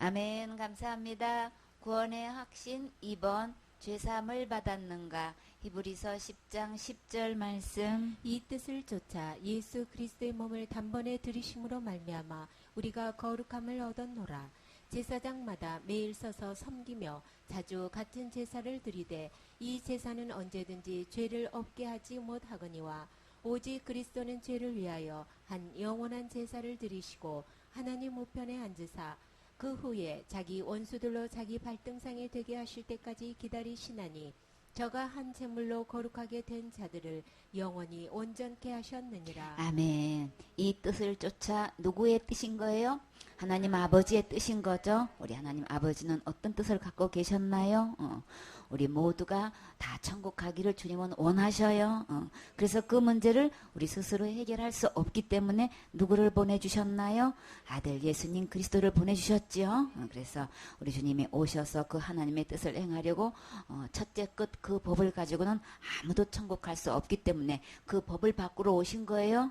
아멘. 감사합니다. 구원의 확신 2번 죄사함을 받았는가. 히브리서 10장 10절 말씀. 이 뜻을 쫓아 예수 그리스도의 몸을 단번에 들이심으로 말미암아 우리가 거룩함을 얻었노라. 제사장마다 매일 서서 섬기며 자주 같은 제사를 드리되 이 제사는 언제든지 죄를 없게 하지 못하거니와 오직 그리스도는 죄를 위하여 한 영원한 제사를 드리시고 하나님 우편에 앉으사 그 후에 자기 원수들로 자기 발등상에 되게 하실 때까지 기다리시나니 저가 한 제물로 거룩하게 된 자들을 영원히 온전케 하셨느니라. 아멘. 이 뜻을 쫓아 누구의 뜻인 거예요? 하나님 아버지의 뜻인 거죠. 우리 하나님 아버지는 어떤 뜻을 갖고 계셨나요? 우리 모두가 다 천국 가기를 주님은 원하셔요. 그래서 그 문제를 우리 스스로 해결할 수 없기 때문에 누구를 보내주셨나요? 아들 예수님 그리스도를 보내주셨지요. 그래서 우리 주님이 오셔서 그 하나님의 뜻을 행하려고 첫째 끝 그 법을 가지고는 아무도 천국 갈 수 없기 때문에 그 법을 바꾸러 오신 거예요.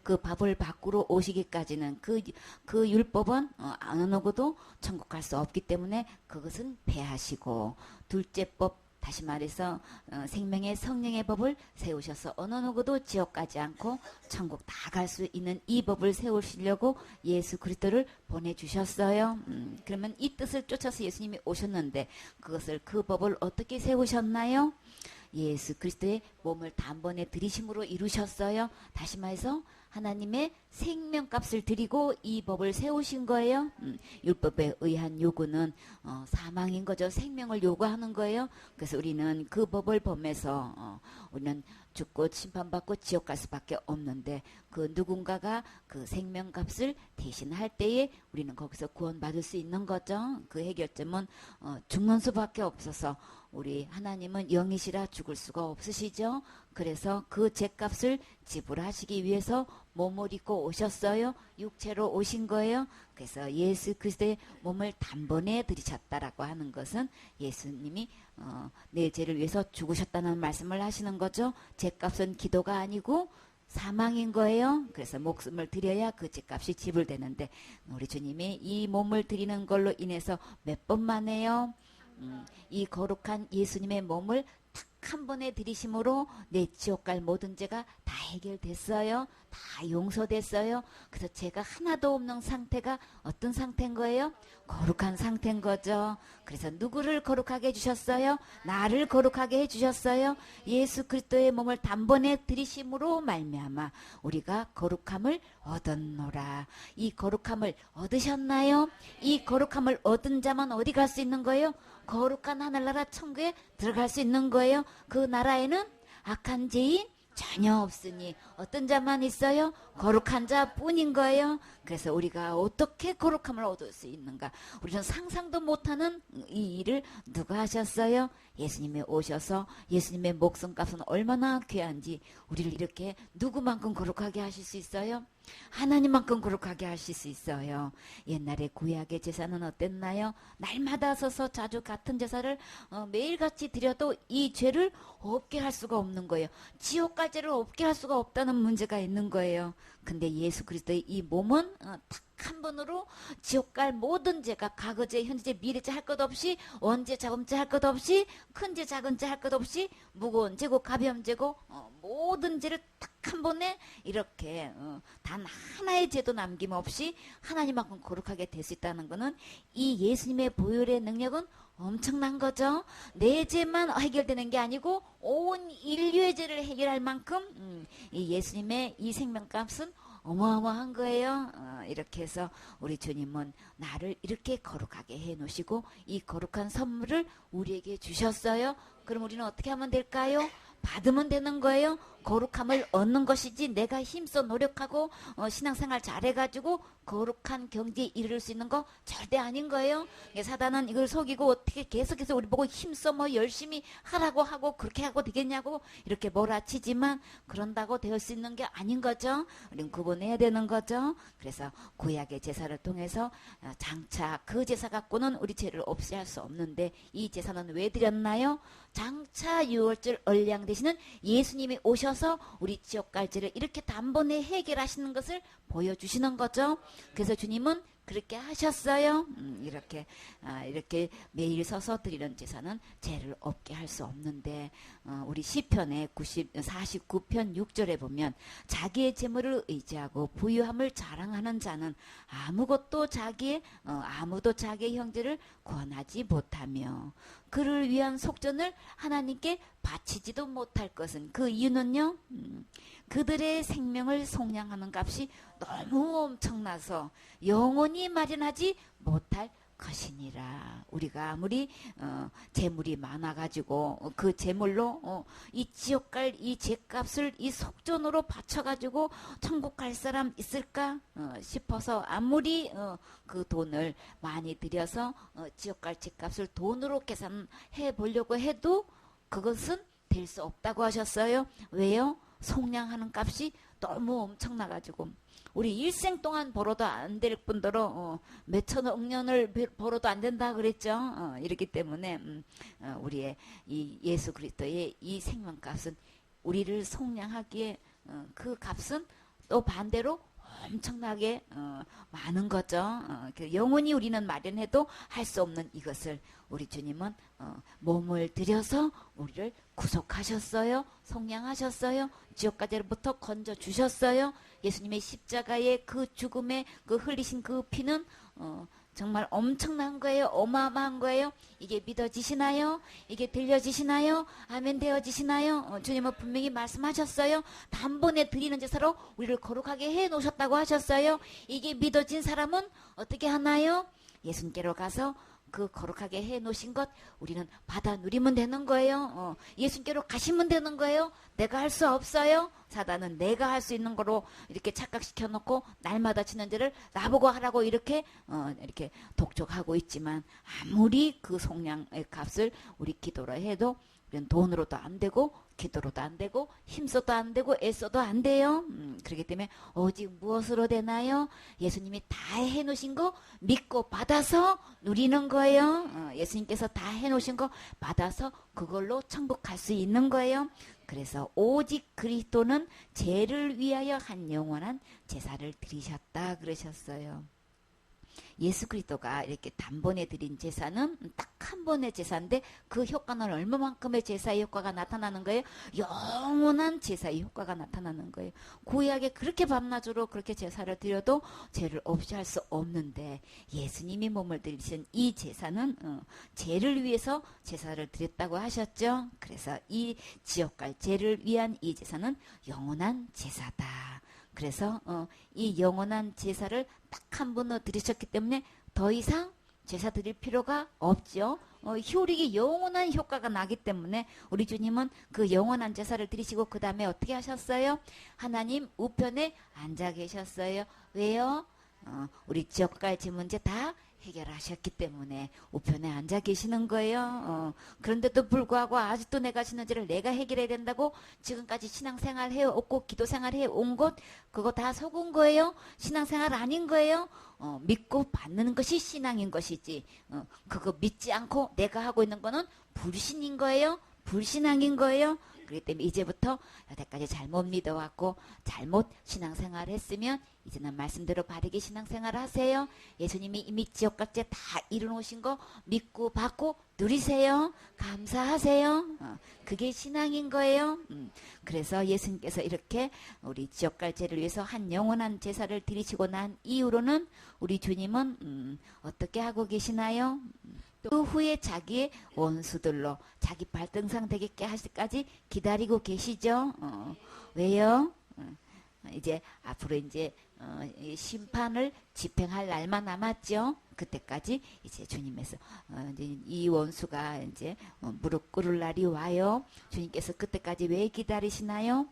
그 법을 바꾸러 오시기까지는 그 율법은 어느 누구도 천국 갈 수 없기 때문에 그것은 폐하시고, 둘째 법, 다시 말해서 생명의 성령의 법을 세우셔서 어느 누구도 지옥 가지 않고 천국 다 갈 수 있는 이 법을 세우시려고 예수 그리스도를 보내주셨어요. 그러면 이 뜻을 쫓아서 예수님이 오셨는데 그 법을 어떻게 세우셨나요? 예수 그리스도의 몸을 단번에 들이심으로 이루셨어요. 다시 말해서 하나님의 생명값을 드리고 이 법을 세우신 거예요. 율법에 의한 요구는 사망인 거죠. 생명을 요구하는 거예요. 그래서 우리는 그 법을 범해서 우리는 죽고 심판받고 지옥 갈 수밖에 없는데, 그 누군가가 그 생명값을 대신할 때에 우리는 거기서 구원받을 수 있는 거죠. 그 해결점은 죽는 수밖에 없어서 우리 하나님은 영이시라 죽을 수가 없으시죠. 그래서 그 죄값을 지불하시기 위해서 몸을 입고 오셨어요. 육체로 오신 거예요. 그래서 예수 그리스도의 몸을 단번에 들이셨다라고 하는 것은 예수님이 내 죄를 위해서 죽으셨다는 말씀을 하시는 거죠. 죄값은 기도가 아니고 사망인 거예요. 그래서 목숨을 드려야 그 죄값이 지불되는데, 우리 주님이 이 몸을 드리는 걸로 인해서 몇 번만 해요. 이 거룩한 예수님의 몸을 딱 한 번에 들이심으로 내 지옥 갈 모든 죄가 다 해결됐어요. 다 용서됐어요. 그래서 죄가 하나도 없는 상태가 어떤 상태인 거예요? 거룩한 상태인 거죠. 그래서 누구를 거룩하게 해주셨어요? 나를 거룩하게 해주셨어요. 예수 그리스도의 몸을 단번에 들이심으로 말미암아 우리가 거룩함을 얻었노라. 이 거룩함을 얻으셨나요? 이 거룩함을 얻은 자만 어디 갈 수 있는 거예요? 거룩한 하늘나라 천국에 들어갈 수 있는 거예요. 그 나라에는 악한 죄인 전혀 없으니 어떤 자만 있어요? 거룩한 자뿐인 거예요. 그래서 우리가 어떻게 거룩함을 얻을 수 있는가? 우리는 상상도 못하는 이 일을 누가 하셨어요? 예수님이 오셔서 예수님의 목숨값은 얼마나 귀한지 우리를 이렇게 누구만큼 거룩하게 하실 수 있어요? 하나님만큼 거룩하게 하실 수 있어요. 옛날에 구약의 제사는 어땠나요? 날마다 서서 자주 같은 제사를 매일같이 드려도 이 죄를 없게 할 수가 없는 거예요. 지옥 갈 죄를 없게 할 수가 없다는 문제가 있는 거예요. 근데 예수 그리스도의 이 몸은 딱 한 번으로 지옥 갈 모든 죄가 과거죄, 현재죄, 미래죄 할 것 없이, 원죄, 자범죄 할 것 없이, 큰죄, 작은죄 할 것 없이, 무거운 죄고 가벼운 죄고 모든 죄를 딱 한 번에 이렇게 단 하나의 죄도 남김없이 하나님만큼 거룩하게 될 수 있다는 것은 이 예수님의 보혈의 능력은 엄청난 거죠. 내 죄만 해결되는 게 아니고 온 인류의 죄를 해결할 만큼 이 예수님의 이 생명값은 어마어마한 거예요. 이렇게 해서 우리 주님은 나를 이렇게 거룩하게 해놓으시고 이 거룩한 선물을 우리에게 주셨어요. 그럼 우리는 어떻게 하면 될까요? 받으면 되는 거예요. 거룩함을 얻는 것이지 내가 힘써 노력하고 신앙생활 잘해가지고 거룩한 경지에 이르를 수 있는 거 절대 아닌 거예요. 사단은 이걸 속이고 어떻게 계속해서 우리 보고 힘써 열심히 하라고 하고 그렇게 하고 되겠냐고 이렇게 몰아치지만 그런다고 될 수 있는 게 아닌 거죠. 우리는 구분해야 되는 거죠. 그래서 구약의 제사를 통해서 장차 그 제사 갖고는 우리 죄를 없애할 수 없는데, 이 제사는 왜 드렸나요? 장차 유월절 얼량 되시는 예수님이 오셔서 우리 지옥 갈 죄를 이렇게 단번에 해결하시는 것을 보여주시는 거죠. 그래서 주님은 그렇게 하셨어요? 이렇게 매일 서서 드리는 제사는 죄를 없게 할 수 없는데 우리 시편의 49편 6절에 보면 자기의 재물을 의지하고 부유함을 자랑하는 자는 아무도 자기의 형제를 권하지 못하며 그를 위한 속전을 하나님께 바치지도 못할 것은 그 이유는요. 그들의 생명을 속량하는 값이 너무 엄청나서 영원히 마련하지 못할 것이니라. 우리가 아무리 재물이 많아가지고 그 재물로 이 지옥 갈 이 죄값을 이 속전으로 바쳐가지고 천국 갈 사람 있을까 싶어서 아무리 그 돈을 많이 들여서 지옥 갈 죄값을 돈으로 계산해 보려고 해도 그것은 될 수 없다고 하셨어요. 왜요? 속량하는 값이 너무 엄청나가지고 우리 일생 동안 벌어도 안 될 뿐더러 몇천억 년을 벌어도 안 된다 그랬죠. 이렇기 때문에 우리의 이 예수 그리스도의 이 생명값은 우리를 속량하기에 그 값은 또 반대로 엄청나게 많은 거죠. 영원히 우리는 마련해도 할 수 없는 이것을 우리 주님은 몸을 들여서 우리를 구속하셨어요. 속량하셨어요. 지옥가대로부터 건져주셨어요. 예수님의 십자가의 그 죽음에 그 흘리신 그 피는 정말 엄청난 거예요. 어마어마한 거예요. 이게 믿어지시나요? 이게 들려지시나요? 아멘 되어지시나요? 주님은 분명히 말씀하셨어요. 단번에 드리는 제사로 우리를 거룩하게 해놓으셨다고 하셨어요. 이게 믿어진 사람은 어떻게 하나요? 예수님께로 가서 그 거룩하게 해놓으신 것 우리는 받아 누리면 되는 거예요. 예수님께로 가시면 되는 거예요. 내가 할 수 없어요. 사단은 내가 할 수 있는 거로 이렇게 착각시켜 놓고 날마다 지는 죄를 나보고 하라고 이렇게 독촉하고 있지만 아무리 그 속량의 값을 우리 기도로 해도 우리는 돈으로도 안 되고 기도로도 안 되고 힘써도 안 되고 애써도 안 돼요. 그렇기 때문에 오직 무엇으로 되나요? 예수님이 다 해놓으신 거 믿고 받아서 누리는 거예요. 예수님께서 다 해놓으신 거 받아서 그걸로 천국 갈 수 있는 거예요. 그래서 오직 그리스도는 죄를 위하여 한 영원한 제사를 드리셨다 그러셨어요. 예수 그리스도가 이렇게 단번에 드린 제사는 딱 한 번의 제사인데 그 효과는 얼마만큼의 제사의 효과가 나타나는 거예요? 영원한 제사의 효과가 나타나는 거예요. 구약에 그렇게 밤낮으로 그렇게 제사를 드려도 죄를 없이 할 수 없는데 예수님이 몸을 들이신 이 제사는 죄를 위해서 제사를 드렸다고 하셨죠. 그래서 이 지옥 갈 죄를 위한 이 제사는 영원한 제사다. 그래서 이 영원한 제사를 딱 한 번으로 드리셨기 때문에 더 이상 제사 드릴 필요가 없죠. 효력이 영원한 효과가 나기 때문에 우리 주님은 그 영원한 제사를 드리시고 그 다음에 어떻게 하셨어요? 하나님 우편에 앉아 계셨어요. 왜요? 우리 지옥갈 죄 문제 다 해결하셨기 때문에 우편에 앉아 계시는 거예요. 그런데도 불구하고 아직도 내가 지는 죄를 내가 해결해야 된다고 지금까지 신앙생활 해왔고 기도생활 해온 것 그거 다 속은 거예요. 신앙생활 아닌 거예요. 믿고 받는 것이 신앙인 것이지 그거 믿지 않고 내가 하고 있는 거는 불신인 거예요. 불신앙인 거예요. 그렇기 때문에 이제부터 여태까지 잘못 믿어왔고 잘못 신앙생활 했으면 이제는 말씀대로 바르게 신앙생활 하세요. 예수님이 이미 지옥값제 다 이루놓으신 거 믿고 받고 누리세요. 감사하세요. 그게 신앙인 거예요. 그래서 예수님께서 이렇게 우리 지옥갈 죄를 위해서 한 영원한 제사를 드리시고 난 이후로는 우리 주님은 어떻게 하고 계시나요? 그 후에 자기의 원수들로 자기 발등상 되게 하실까지 기다리고 계시죠. 왜요? 이제 앞으로 이제 심판을 집행할 날만 남았죠. 그때까지 이제 주님께서 이제 이 원수가 이제 무릎 꿇을 날이 와요. 주님께서 그때까지 왜 기다리시나요?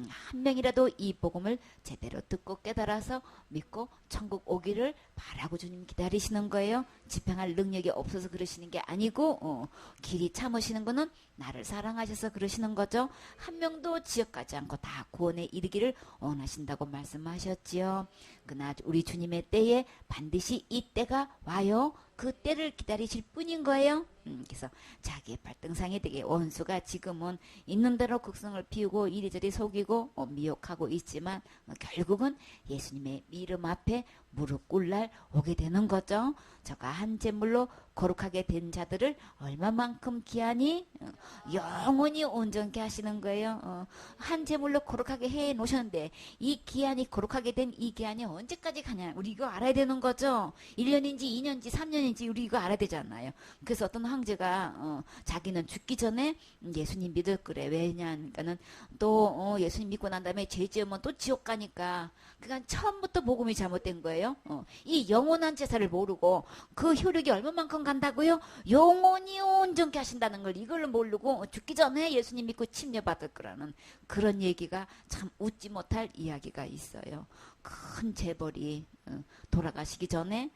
한 명이라도 이 복음을 제대로 듣고 깨달아서 믿고 천국 오기를 바라고 주님 기다리시는 거예요. 집행할 능력이 없어서 그러시는 게 아니고 길이 참으시는 거는 나를 사랑하셔서 그러시는 거죠. 한 명도 지옥 가지 않고 다 구원에 이르기를 원하신다고 말씀하셨지요. 그러나 우리 주님의 때에 반드시 이 때가 와요. 그 때를 기다리실 뿐인 거예요. 그래서 자기의 발등상에 되게 원수가 지금은 있는 대로 극성을 피우고 이리저리 속이고 미혹하고 있지만 결국은 예수님의 이름 앞에 무릎 꿇을 날 오게 되는 거죠. 저가 한 제물로 거룩하게 된 자들을 얼마만큼 귀하니 영원히 온전케 하시는 거예요. 한 제물로 거룩하게 해 놓으셨는데 이 기한이 거룩하게 된 이 기한이 언제까지 가냐 우리 이거 알아야 되는 거죠. 1년인지 2년인지 3년인지 우리 이거 알아야 되잖아요. 그래서 어떤 황제가 자기는 죽기 전에 예수님 믿을 그래. 왜냐하니까는 또 예수님 믿고 난 다음에 죄 지으면 또 지옥 가니까 그러니까 처음부터 복음이 잘못된 거예요. 이 영원한 제사를 모르고 그 효력이 얼마만큼 간다고요? 영원히 온전케 하신다는 걸 이걸 모르고 죽기 전에 예수님 믿고 침례받을 거라는 그런 얘기가 참 웃지 못할 이야기가 있어요. 큰 재벌이 돌아가시기 전에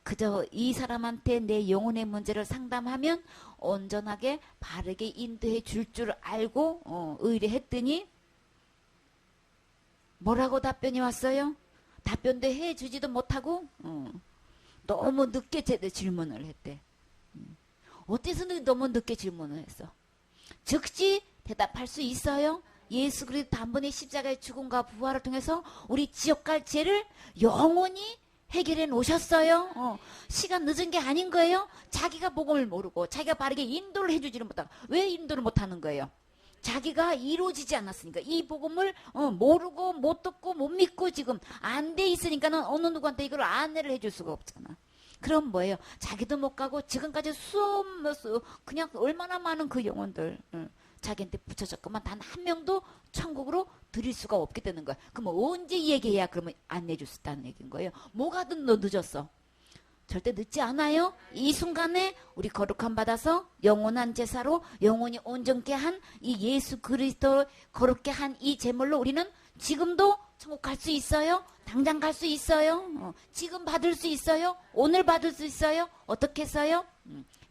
그저 이 사람한테 내 영혼의 문제를 상담하면 온전하게 바르게 인도해 줄 줄 알고 의뢰했더니 뭐라고 답변이 왔어요? 답변도 해주지도 못하고 너무 늦게 질문을 했대. 어때서 너무 늦게 질문을 했어? 즉시 대답할 수 있어요? 예수 그리스도 단번에 십자가의 죽음과 부활을 통해서 우리 지옥 갈 죄를 영원히 해결해 놓으셨어요. 시간 늦은 게 아닌 거예요. 자기가 복음을 모르고 자기가 바르게 인도를 해주지를 못하고 왜 인도를 못하는 거예요? 자기가 이루어지지 않았으니까 이 복음을 모르고 못 듣고 못 믿고 지금 안 돼 있으니까는 어느 누구한테 이걸 안내를 해줄 수가 없잖아. 그럼 뭐예요? 자기도 못 가고 지금까지 그냥 얼마나 많은 그 영혼들 자기한테 붙여졌구만 단 한 명도 천국으로 드릴 수가 없게 되는 거야. 그럼 언제 얘기해야 그러면 안내줄 수 있다는 얘기인 거예요. 뭐가든 너 늦었어. 절대 늦지 않아요. 이 순간에 우리 거룩함 받아서 영원한 제사로 영원히 온전케 한 이 예수 그리스도 거룩게 한 이 제물로 우리는 지금도 천국 갈 수 있어요. 당장 갈 수 있어요. 지금 받을 수 있어요. 오늘 받을 수 있어요. 어떻게 했어요?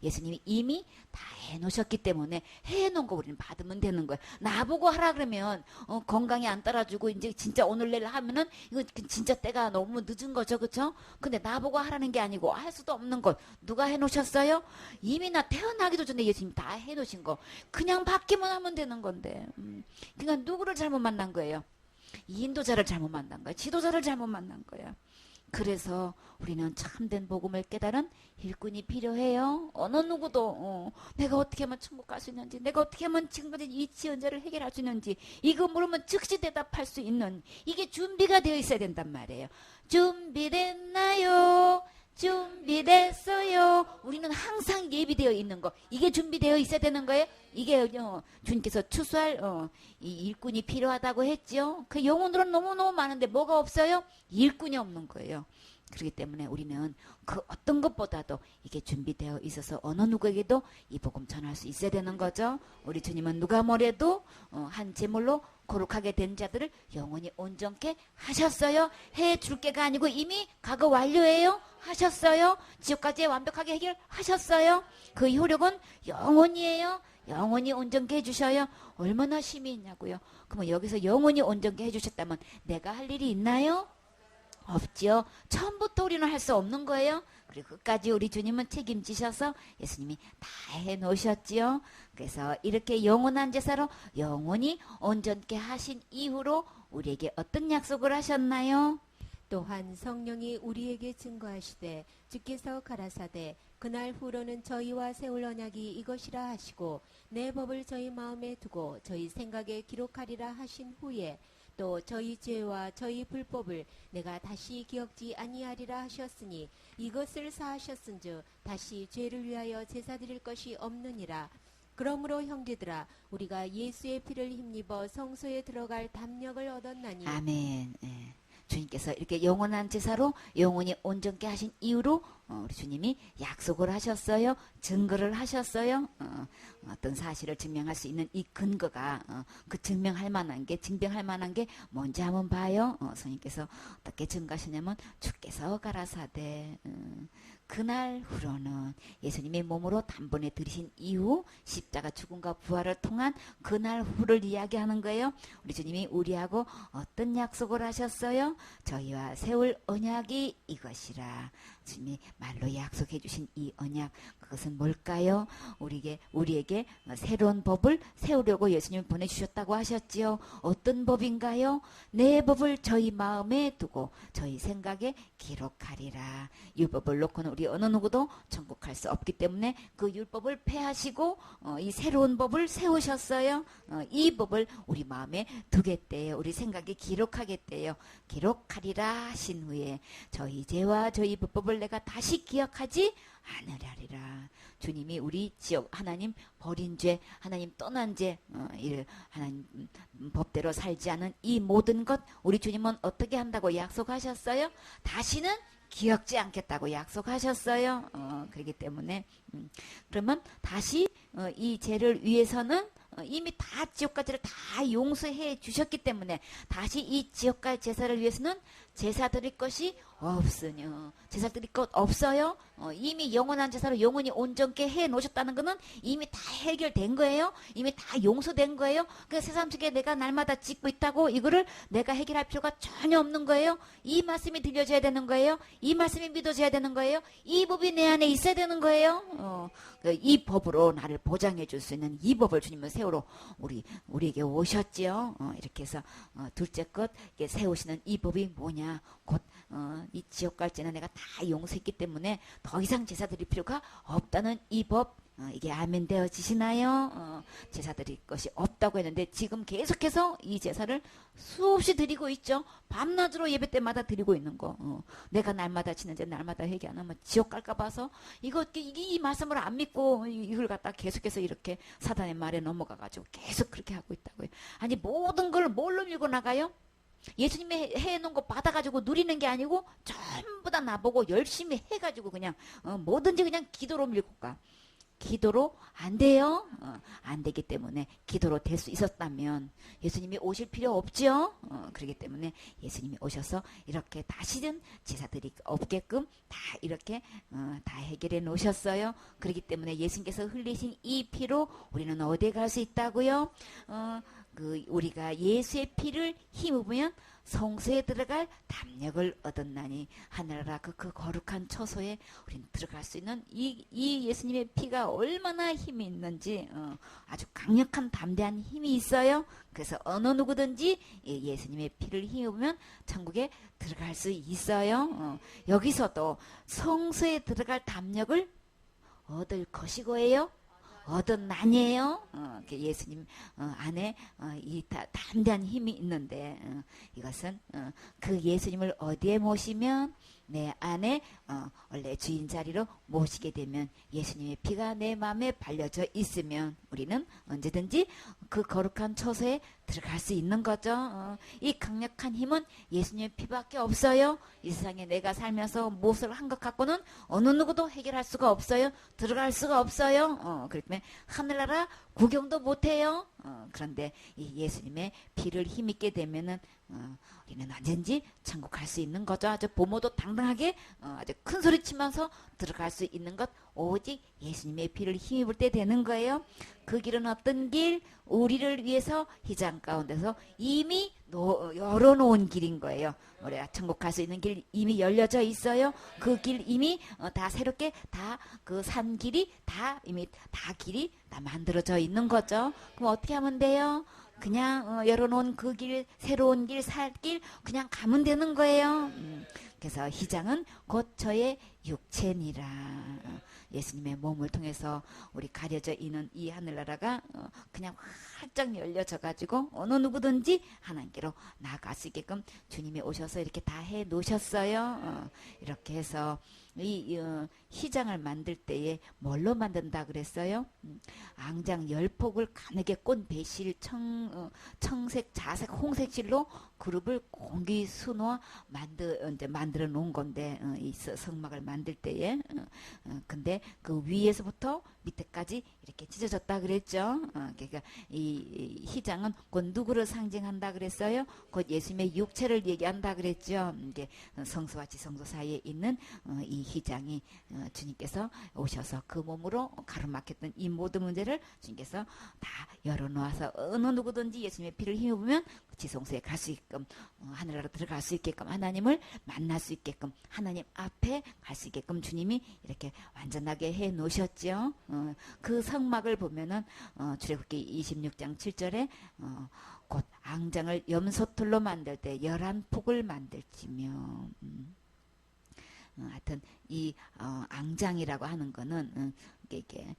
예수님이 이미 다 해놓으셨기 때문에 해놓은 거 우리는 받으면 되는 거예요. 나보고 하라 그러면 건강이 안 따라주고 이제 진짜 오늘 내일 하면은 이거 진짜 때가 너무 늦은 거죠, 그렇죠? 근데 나보고 하라는 게 아니고 할 수도 없는 것 누가 해놓으셨어요? 이미 나 태어나기도 전에 예수님 다 해놓으신 거 그냥 받기만 하면 되는 건데 그러니까 누구를 잘못 만난 거예요? 인도자를 잘못 만난 거야. 지도자를 잘못 만난 거야. 그래서 우리는 참된 복음을 깨달은 일꾼이 필요해요. 어느 누구도 내가 어떻게 하면 천국 갈 수 있는지 내가 어떻게 하면 지금까지 이 지연자를 해결할 수 있는지 이거 물으면 즉시 대답할 수 있는 이게 준비가 되어 있어야 된단 말이에요. 준비됐나요? 준비됐어요. 우리는 항상 예비되어 있는 거 이게 준비되어 있어야 되는 거예요. 이게 주님께서 추수할 이 일꾼이 필요하다고 했죠. 그 영혼들은 너무너무 많은데 뭐가 없어요? 일꾼이 없는 거예요. 그렇기 때문에 우리는 그 어떤 것보다도 이게 준비되어 있어서 어느 누구에게도 이 복음 전할 수 있어야 되는 거죠. 우리 주님은 누가 뭐래도 한 제물로 거룩하게 된 자들을 영원히 온전케 하셨어요. 해줄 게가 아니고 이미 과거 완료예요. 하셨어요. 지옥까지 완벽하게 해결하셨어요. 그 효력은 영원이에요. 영원히 온전케 해주셔요. 얼마나 힘이 있냐고요. 그러면 여기서 영원히 온전케 해주셨다면 내가 할 일이 있나요? 없지요. 처음부터 우리는 할 수 없는 거예요. 그리고 끝까지 우리 주님은 책임지셔서 예수님이 다 해놓으셨지요. 그래서 이렇게 영원한 제사로 영원히 온전케 하신 이후로 우리에게 어떤 약속을 하셨나요? 또한 성령이 우리에게 증거하시되 주께서 가라사대 그날 후로는 저희와 세울 언약이 이것이라 하시고 내 법을 저희 마음에 두고 저희 생각에 기록하리라 하신 후에 또 저희 죄와 저희 불법을 내가 다시 기억지 아니하리라 하셨으니 이것을 사하셨은즉 다시 죄를 위하여 제사 드릴 것이 없느니라. 그러므로 형제들아 우리가 예수의 피를 힘입어 성소에 들어갈 담력을 얻었나니 아멘. 예. 주님께서 이렇게 영원한 제사로 영원히 온전케 하신 이후로 우리 주님이 약속을 하셨어요. 증거를 하셨어요. 어떤 사실을 증명할 수 있는 이 근거가 그 증명할 만한 게 뭔지 한번 봐요. 성령께서 어떻게 증거하시냐면 주께서 가라사대 그날 후로는 예수님의 몸으로 단번에 들이신 이후 십자가 죽음과 부활을 통한 그날 후를 이야기하는 거예요. 우리 주님이 우리하고 어떤 약속을 하셨어요? 저희와 세울 언약이 이것이라 주님이 말로 약속해 주신 이 언약, 그것은 뭘까요? 우리에게 새로운 법을 세우려고 예수님을 보내주셨다고 하셨지요. 어떤 법인가요? 내 법을 저희 마음에 두고 저희 생각에 기록하리라. 율법을 놓고는 우리 어느 누구도 천국 갈 수 없기 때문에 그 율법을 폐하시고 이 새로운 법을 세우셨어요. 이 법을 우리 마음에 두겠대요. 우리 생각에 기록하겠대요. 기록하리라 하신 후에 저희 죄와 저희 불법을 내가 다시 기억하지 않으리라. 주님이 우리 지역 하나님 버린 죄, 하나님 떠난 죄, 하나님 법대로 살지 않은 이 모든 것 우리 주님은 어떻게 한다고 약속하셨어요? 다시는 기억지 않겠다고 약속하셨어요. 그렇기 때문에 그러면 다시 이 죄를 위해서는 이미 다 지옥까지를 다 용서해 주셨기 때문에 다시 이 지옥갈 제사를 위해서는 제사 드릴 것이 없으뇨. 제사 드릴 것 없어요. 이미 영원한 제사로 영원히 온전케 해 놓으셨다는 것은 이미 다 해결된 거예요. 이미 다 용서된 거예요. 그 세상 속에 내가 날마다 짓고 있다고 이거를 내가 해결할 필요가 전혀 없는 거예요. 이 말씀이 들려져야 되는 거예요. 이 말씀이 믿어져야 되는 거예요. 이 법이 내 안에 있어야 되는 거예요. 이 법으로 나를 보장해 줄 수 있는 이 법을 주님은 세우러 우리에게 오셨지요. 이렇게 해서 둘째 것 세우시는 이 법이 뭐냐? 곧 이 지옥 갈지는 내가 다 용서했기 때문에 더 이상 제사 드릴 필요가 없다는 이 법. 이게 아멘 되어지시나요? 제사 드릴 것이 없다고 했는데 지금 계속해서 이 제사를 수없이 드리고 있죠. 밤낮으로 예배 때마다 드리고 있는 거. 내가 날마다 지는데 날마다 회개 안 하면 지옥 갈까 봐서 이 말씀을 안 믿고 이걸 갖다 계속해서 이렇게 사단의 말에 넘어가가지고 계속 그렇게 하고 있다고요. 아니 모든 걸 뭘로 밀고 나가요? 예수님이 해놓은 거 받아가지고 누리는 게 아니고 전부 다 나보고 열심히 해가지고 그냥 뭐든지 그냥 기도로 밀고 가. 기도로 안 돼요. 안 되기 때문에 기도로 될 수 있었다면 예수님이 오실 필요 없죠. 그렇기 때문에 예수님이 오셔서 이렇게 다시는 제사들이 없게끔 다 이렇게 다 해결해 놓으셨어요. 그렇기 때문에 예수님께서 흘리신 이 피로 우리는 어디에 갈 수 있다고요? 우리가 예수의 피를 힘입으면 성소에 들어갈 담력을 얻었나니 하늘나라 그 거룩한 처소에 우리는 들어갈 수 있는 이 예수님의 피가 얼마나 힘이 있는지 아주 강력한 담대한 힘이 있어요. 그래서 어느 누구든지 예수님의 피를 힘입으면 천국에 들어갈 수 있어요. 여기서도 성소에 들어갈 담력을 얻을 것이고예요. 얻은 아니에요. 예수님 안에 이 담대한 힘이 있는데 이것은 그 예수님을 어디에 모시면 내 안에 원래 주인 자리로 모시게 되면 예수님의 피가 내 마음에 발려져 있으면 우리는 언제든지 그 거룩한 처소에 들어갈 수 있는 거죠. 이 강력한 힘은 예수님의 피밖에 없어요. 이 세상에 내가 살면서 무엇을 한 것 갖고는 어느 누구도 해결할 수가 없어요. 들어갈 수가 없어요. 그렇기 때문에 하늘나라 구경도 못해요. 그런데 이 예수님의 피를 힘있게 되면은 우리는 언제든지 천국 갈 수 있는 거죠. 아주 부모도 당당하게 아주 큰 소리 치면서 들어갈 수 있는 것 오직 예수님의 피를 힘입을 때 되는 거예요. 그 길은 어떤 길? 우리를 위해서 희장 가운데서 이미 열어놓은 길인 거예요. 우리가 천국 갈 수 있는 길 이미 열려져 있어요. 그 길 이미 다 새롭게 다 그 산 길이 다 이미 다 길이 다 만들어져 있는 거죠. 그럼 어떻게 하면 돼요? 그냥 열어놓은 그 길, 새로운 길, 살 길 그냥 가면 되는 거예요. 그래서 희장은 곧 저의 육체니라. 예수님의 몸을 통해서 우리 가려져 있는 이 하늘나라가 그냥 활짝 열려져 가지고 어느 누구든지 하나님께로 나아갈 수 있게끔 주님이 오셔서 이렇게 다 해 놓으셨어요. 이렇게 해서 이 희장을 만들 때에 뭘로 만든다 그랬어요? 앙장 10폭을 가늘게 꼰 배실 청색, 자색, 홍색실로 그룹을 공기 수놓아 만들어 놓은 건데 이 성막을 만들 때에 근데 그 위에서부터 밑에까지 이렇게 찢어졌다 그랬죠. 그러니까 이 희장은 곧 누구를 상징한다 그랬어요? 곧 예수님의 육체를 얘기한다 그랬죠. 이게 성소와 지성소 사이에 있는 이 희장이 주님께서 오셔서 그 몸으로 가로막혔던 이 모든 문제를 주님께서 다 열어놓아서 어느 누구든지 예수님의 피를 힘입으면 지성소에 갈 수 있게끔 하늘나라로 들어갈 수 있게끔 하나님을 만날 수 있게끔 하나님 앞에 갈 수 수 있게끔 주님이 이렇게 완전하게 해 놓으셨죠. 그 성막을 보면은 출애굽기 26장 7절에 곧 앙장을 염소털로 만들 때 11폭을 만들지며 하여튼 이 앙장이라고 하는 거는 이게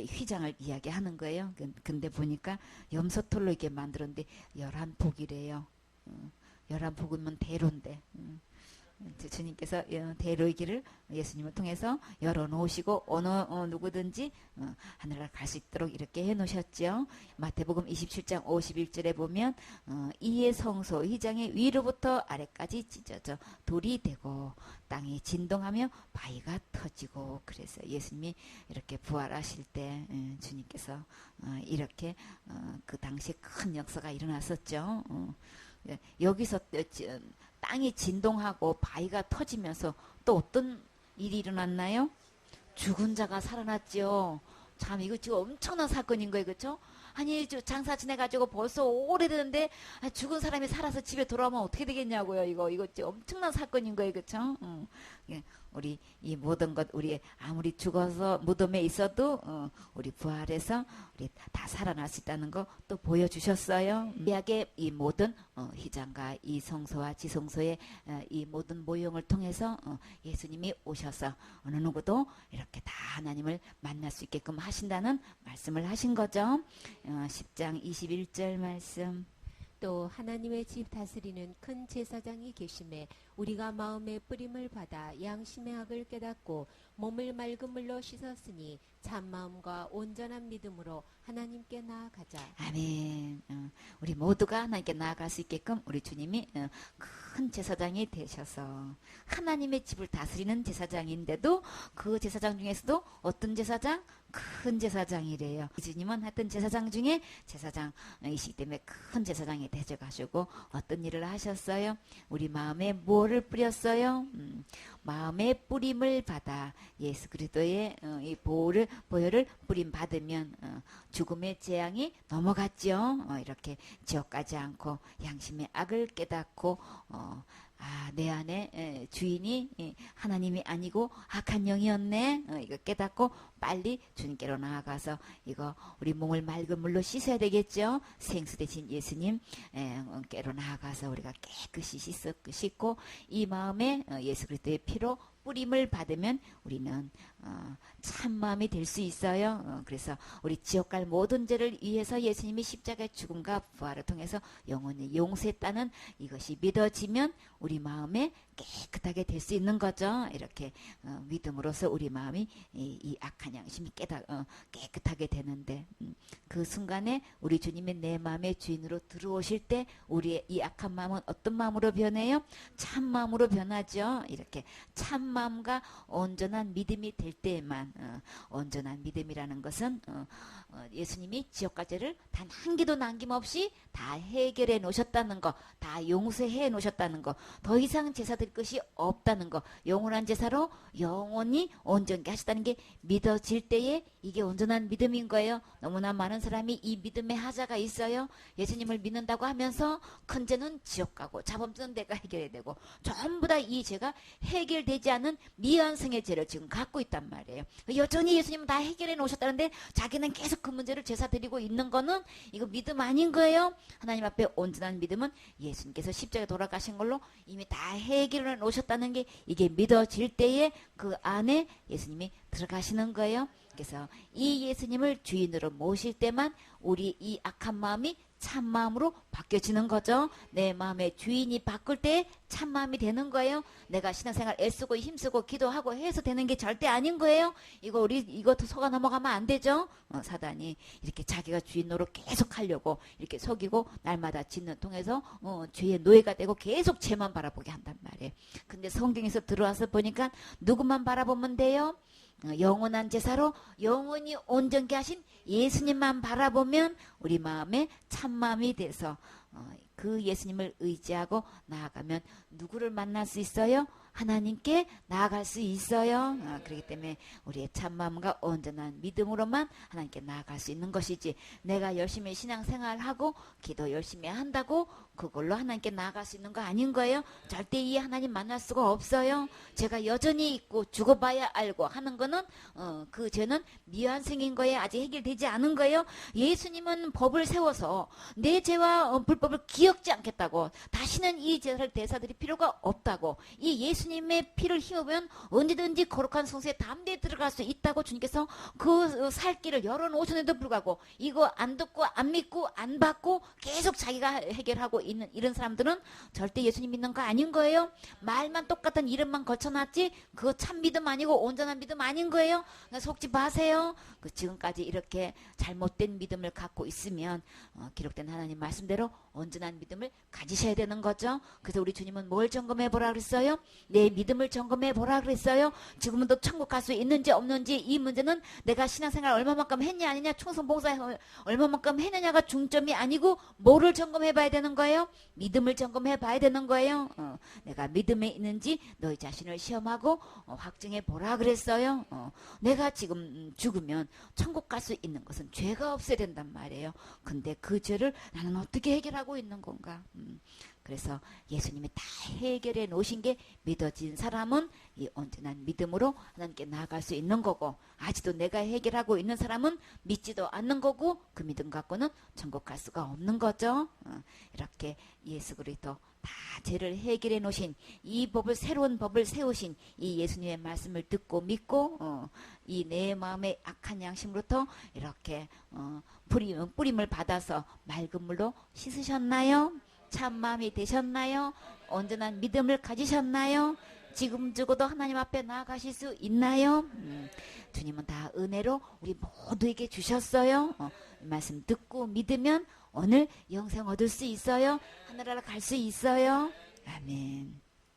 휘장을 이야기하는 거예요. 근데 보니까 염소털로 이렇게 만들었는데 11폭이래요. 11폭이면 대로인데 주님께서 대로의 길을 예수님을 통해서 열어놓으시고 어느 누구든지 하늘을 갈 수 있도록 이렇게 해놓으셨죠. 마태복음 27장 51절에 보면 이의 성소 휘장이 위로부터 아래까지 찢어져 돌이 되고 땅이 진동하며 바위가 터지고 그래서 예수님이 이렇게 부활하실 때 주님께서 이렇게 그 당시에 큰 역사가 일어났었죠. 여기서 땅이 진동하고 바위가 터지면서 또 어떤 일이 일어났나요? 죽은 자가 살아났죠. 참 이거 지금 엄청난 사건인 거예요. 그렇죠? 아니 장사 지내가지고 벌써 오래됐는데 죽은 사람이 살아서 집에 돌아오면 어떻게 되겠냐고요. 이거 엄청난 사건인 거예요. 그렇죠? 예, 우리 이 모든 것 우리 아무리 죽어서 무덤에 있어도 우리 부활해서 우리 다 살아날 수 있다는 거 또 보여주셨어요. 미약의 이 모든 휘장과 이 성소와 지성소의 이 모든 모형을 통해서 예수님이 오셔서 어느 누구도 이렇게 다 하나님을 만날 수 있게끔 하신다는 말씀을 하신 거죠. 10장 21절 말씀. 또 하나님의 집 다스리는 큰 제사장이 계심에 우리가 마음의 뿌림을 받아 양심의 학을 깨닫고 몸을 맑은 물로 씻었으니 참 마음과 온전한 믿음으로 하나님께 나아가자. 아멘. 우리 모두가 하나님께 나아갈 수 있게끔 우리 주님이 큰 제사장이 되셔서 하나님의 집을 다스리는 제사장인데도 그 제사장 중에서도 어떤 제사장? 큰 제사장이래요. 주님은 하여튼 제사장 중에 제사장이시기 때문에 큰 제사장이 되셔가지고 어떤 일을 하셨어요? 우리 마음에 뭐를 뿌렸어요? 마음의 뿌림을 받아 예수 그리스도의 이 보혈을 뿌림 받으면 죽음의 재앙이 넘어갔죠. 이렇게 지옥 가지 않고 양심의 악을 깨닫고 내 안에 주인이 하나님이 아니고 악한 영이었네. 이거 깨닫고 빨리 주님께로 나아가서 이거 우리 몸을 맑은 물로 씻어야 되겠죠. 생수 대신 예수님께로 나아가서 우리가 깨끗이 씻고 이 마음에 예수 그리스도의 피로 뿌림을 받으면 우리는 참 마음이 될 수 있어요. 그래서 우리 지옥 갈 모든 죄를 위해서 예수님이 십자가의 죽음과 부활을 통해서 영원히 용서했다는 이것이 믿어지면 우리 마음에 깨끗하게 될 수 있는 거죠. 이렇게 믿음으로써 우리 마음이 이 악한 양심이 깨끗하게 되는데 그 순간에 우리 주님이 내 마음의 주인으로 들어오실 때 우리의 이 악한 마음은 어떤 마음으로 변해요? 참 마음으로 변하죠. 이렇게 참 마음과 온전한 믿음이 될 때에만 온전한 믿음이라는 것은 예수님이 지옥과 죄를 단 한 개도 남김없이 다 해결해 놓으셨다는 거, 다 용서해 놓으셨다는 거, 더 이상 제사 드릴 것이 없다는 거, 영원한 제사로 영원히 온전케 하셨다는 게 믿어질 때에 이게 온전한 믿음인 거예요. 너무나 많은 사람이 이 믿음의 하자가 있어요. 예수님을 믿는다고 하면서 큰 죄는 지옥 가고 자범죄는 내가 해결해야 되고 전부 다 이 죄가 해결되지 않은 미완성의 죄를 지금 갖고 있단 말이에요. 여전히 예수님은 다 해결해 놓으셨다는데 자기는 계속 그 문제를 제사 드리고 있는 거는 이거 믿음 아닌 거예요. 하나님 앞에 온전한 믿음은 예수님께서 십자가에 돌아가신 걸로 이미 다 해결해 놓으셨다는 게 이게 믿어질 때에 그 안에 예수님이 들어가시는 거예요. 그래서 이 예수님을 주인으로 모실 때만 우리 이 악한 마음이 참 마음으로 바뀌어지는 거죠. 내 마음의 주인이 바꿀 때 참 마음이 되는 거예요. 내가 신앙생활 애쓰고 힘쓰고 기도하고 해서 되는 게 절대 아닌 거예요. 이것도 속아 넘어가면 안 되죠. 사단이 이렇게 자기가 주인 노릇 계속 하려고 이렇게 속이고 날마다 짓는 통해서 죄의 노예가 되고 계속 죄만 바라보게 한단 말이에요. 근데 성경에서 들어와서 보니까 누구만 바라보면 돼요? 영원한 제사로 영원히 온전케 하신 예수님만 바라보면 우리 마음에 참마음이 돼서 그 예수님을 의지하고 나아가면 누구를 만날 수 있어요? 하나님께 나아갈 수 있어요. 그렇기 때문에 우리의 참마음과 온전한 믿음으로만 하나님께 나아갈 수 있는 것이지, 내가 열심히 신앙생활하고 기도 열심히 한다고 그걸로 하나님께 나아갈 수 있는 거 아닌 거예요. 절대 이 하나님 만날 수가 없어요. 제가 여전히 있고 죽어봐야 알고 하는 거는 그 죄는 미완성인 거예요. 아직 해결되지 않은 거예요. 예수님은 법을 세워서 내 죄와 불법을 기억지 않겠다고, 다시는 이 제사를 대사드릴 필요가 없다고, 이 예수님의 피를 힘입으면 언제든지 거룩한 성소에 담대히 들어갈 수 있다고 주님께서 그 살 길을 열어놓으셨는데도 불구하고 이거 안 듣고 안 믿고 안 받고 계속 자기가 해결하고 있는 이런 사람들은 절대 예수님 믿는 거 아닌 거예요. 말만 똑같은 이름만 걸쳐놨지 그거 참 믿음 아니고 온전한 믿음 아닌 거예요. 속지 마세요. 지금까지 이렇게 잘못된 믿음을 갖고 있으면 기록된 하나님 말씀대로 온전한 믿음을 가지셔야 되는 거죠. 그래서 우리 주님은 뭘 점검해 보라 그랬어요? 내 믿음을 점검해 보라 그랬어요. 지금도 천국 갈 수 있는지 없는지, 이 문제는 내가 신앙생활 얼마만큼 했냐 아니냐, 충성봉사 얼마만큼 했느냐가 중점이 아니고 뭐를 점검해 봐야 되는 거예요? 믿음을 점검해 봐야 되는 거예요. 내가 믿음에 있는지 너희 자신을 시험하고 확증해 보라 그랬어요. 내가 지금 죽으면 천국 갈 수 있는 것은 죄가 없어야 된단 말이에요. 근데 그 죄를 나는 어떻게 해결하고 있는 건가? 그래서 예수님이 다 해결해 놓으신 게 믿어진 사람은 이 온전한 믿음으로 하나님께 나아갈 수 있는 거고, 아직도 내가 해결하고 있는 사람은 믿지도 않는 거고, 그 믿음 갖고는 천국 갈 수가 없는 거죠. 이렇게 예수 그리스도 다 죄를 해결해 놓으신 이 법을, 새로운 법을 세우신 이 예수님의 말씀을 듣고 믿고 이 내 마음의 악한 양심으로부터 이렇게 뿌림을 받아서 맑은 물로 씻으셨나요? 참 마음이 되셨나요? 온전한 믿음을 가지셨나요? 지금 죽어도 하나님 앞에 나아가실 수 있나요? 주님은 다 은혜로 우리 모두에게 주셨어요. 말씀 듣고 믿으면 오늘 영생 얻을 수 있어요. 하늘나라 갈 수 있어요. 아멘.